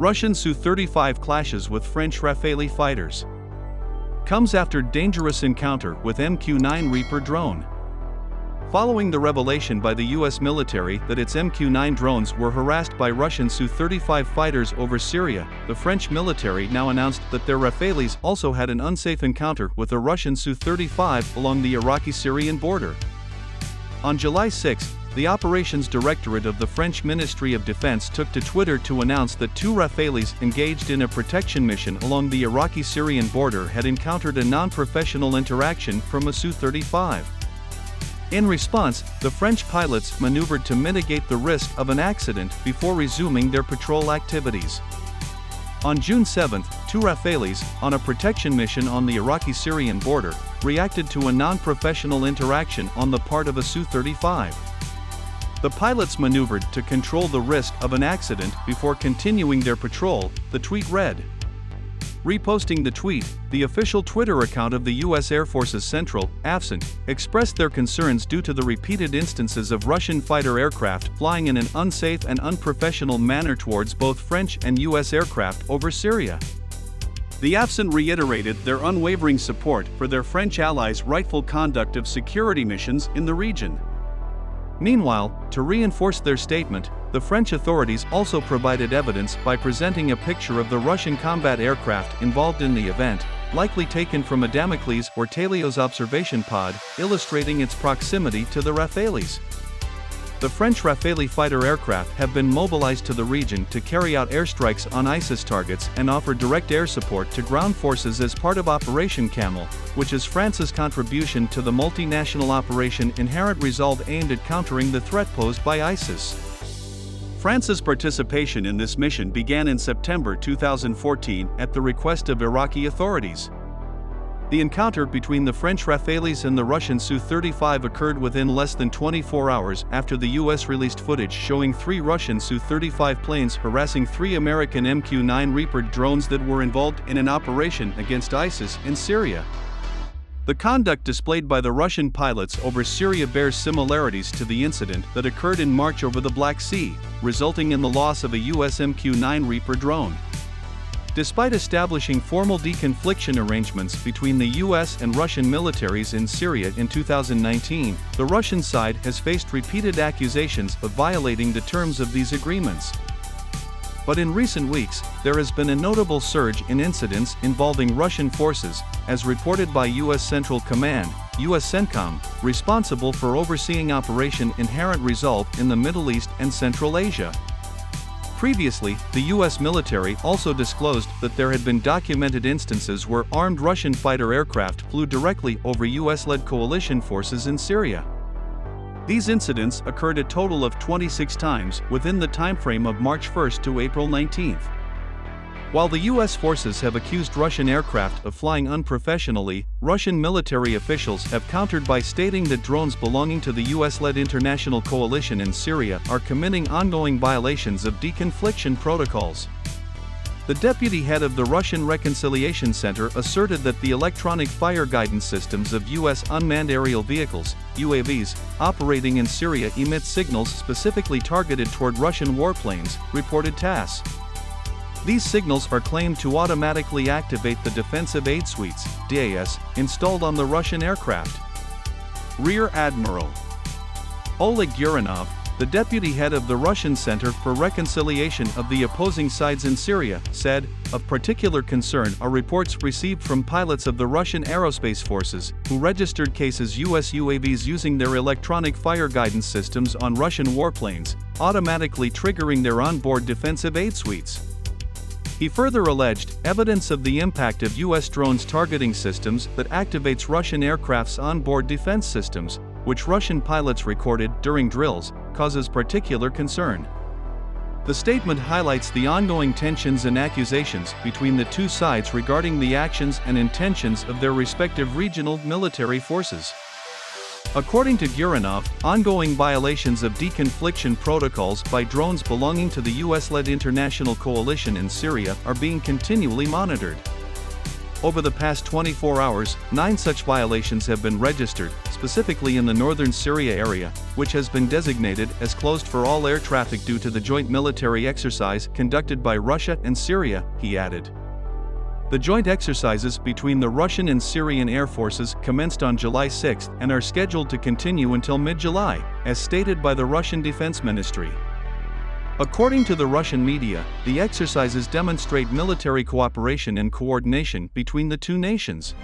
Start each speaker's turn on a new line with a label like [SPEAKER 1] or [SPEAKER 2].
[SPEAKER 1] Russian Su-35 clashes with French Rafale fighters. Comes after dangerous encounter with MQ-9 Reaper drone. Following the revelation by the US military that its MQ-9 drones were harassed by Russian Su-35 fighters over Syria, the French military now announced that their Rafales also had an unsafe encounter with a Russian Su-35 along the Iraqi-Syrian border. On July 6, the Operations Directorate of the French Ministry of Defense took to Twitter to announce that 2 Rafales engaged in a protection mission along the Iraqi-Syrian border had encountered a non-professional interaction from a Su-35. In response, the French pilots maneuvered to mitigate the risk of an accident before resuming their patrol activities. On June 7, 2 Rafales, on a protection mission on the Iraqi-Syrian border, reacted to a non-professional interaction on the part of a Su-35. The pilots maneuvered to control the risk of an accident before continuing their patrol, the tweet read. Reposting the tweet, the official Twitter account of the U.S. Air Force's Central, Aviation, expressed their concerns due to the repeated instances of Russian fighter aircraft flying in an unsafe and unprofessional manner towards both French and U.S. aircraft over Syria. The Aviation reiterated their unwavering support for their French allies' rightful conduct of security missions in the region. Meanwhile, to reinforce their statement, the French authorities also provided evidence by presenting a picture of the Russian combat aircraft involved in the event, likely taken from a Damocles or Talios observation pod, illustrating its proximity to the Rafales. The French Rafale fighter aircraft have been mobilized to the region to carry out airstrikes on ISIS targets and offer direct air support to ground forces as part of Operation Camel, which is France's contribution to the multinational Operation Inherent Resolve aimed at countering the threat posed by ISIS. France's participation in this mission began in September 2014 at the request of Iraqi authorities. The encounter between the French Rafales and the Russian Su-35 occurred within less than 24 hours after the US released footage showing 3 Russian Su-35 planes harassing 3 American MQ-9 Reaper drones that were involved in an operation against ISIS in Syria. The conduct displayed by the Russian pilots over Syria bears similarities to the incident that occurred in March over the Black Sea, resulting in the loss of a US MQ-9 Reaper drone. Despite establishing formal deconfliction arrangements between the US and Russian militaries in Syria in 2019, the Russian side has faced repeated accusations of violating the terms of these agreements. But in recent weeks, there has been a notable surge in incidents involving Russian forces, as reported by US Central Command, US CENTCOM, responsible for overseeing Operation Inherent Resolve in the Middle East and Central Asia. Previously, the US military also disclosed that there had been documented instances where armed Russian fighter aircraft flew directly over US-led coalition forces in Syria. These incidents occurred a total of 26 times within the timeframe of March 1 to April 19. While the US forces have accused Russian aircraft of flying unprofessionally, Russian military officials have countered by stating that drones belonging to the US-led international coalition in Syria are committing ongoing violations of deconfliction protocols. The deputy head of the Russian Reconciliation Center asserted that the electronic fire guidance systems of US unmanned aerial vehicles, UAVs, operating in Syria emit signals specifically targeted toward Russian warplanes, reported TASS. These signals are claimed to automatically activate the Defensive Aid Suites, DAS, installed on the Russian aircraft. Rear Admiral Oleg Gurinov, the deputy head of the Russian Center for Reconciliation of the opposing sides in Syria, said, "Of particular concern are reports received from pilots of the Russian aerospace forces, who registered cases US UAVs using their electronic fire guidance systems on Russian warplanes, automatically triggering their onboard defensive aid suites." He further alleged evidence of the impact of US drones targeting systems that activates Russian aircraft's onboard defense systems, which Russian pilots recorded during drills, causes particular concern. The statement highlights the ongoing tensions and accusations between the two sides regarding the actions and intentions of their respective regional military forces. According to Gurinov, ongoing violations of deconfliction protocols by drones belonging to the US-led international coalition in Syria are being continually monitored. Over the past 24 hours, 9 such violations have been registered, specifically in the northern Syria area, which has been designated as closed for all air traffic due to the joint military exercise conducted by Russia and Syria, he added. The joint exercises between the Russian and Syrian air forces commenced on July 6 and are scheduled to continue until mid-July, as stated by the Russian Defense Ministry. According to the Russian media, the exercises demonstrate military cooperation and coordination between the two nations.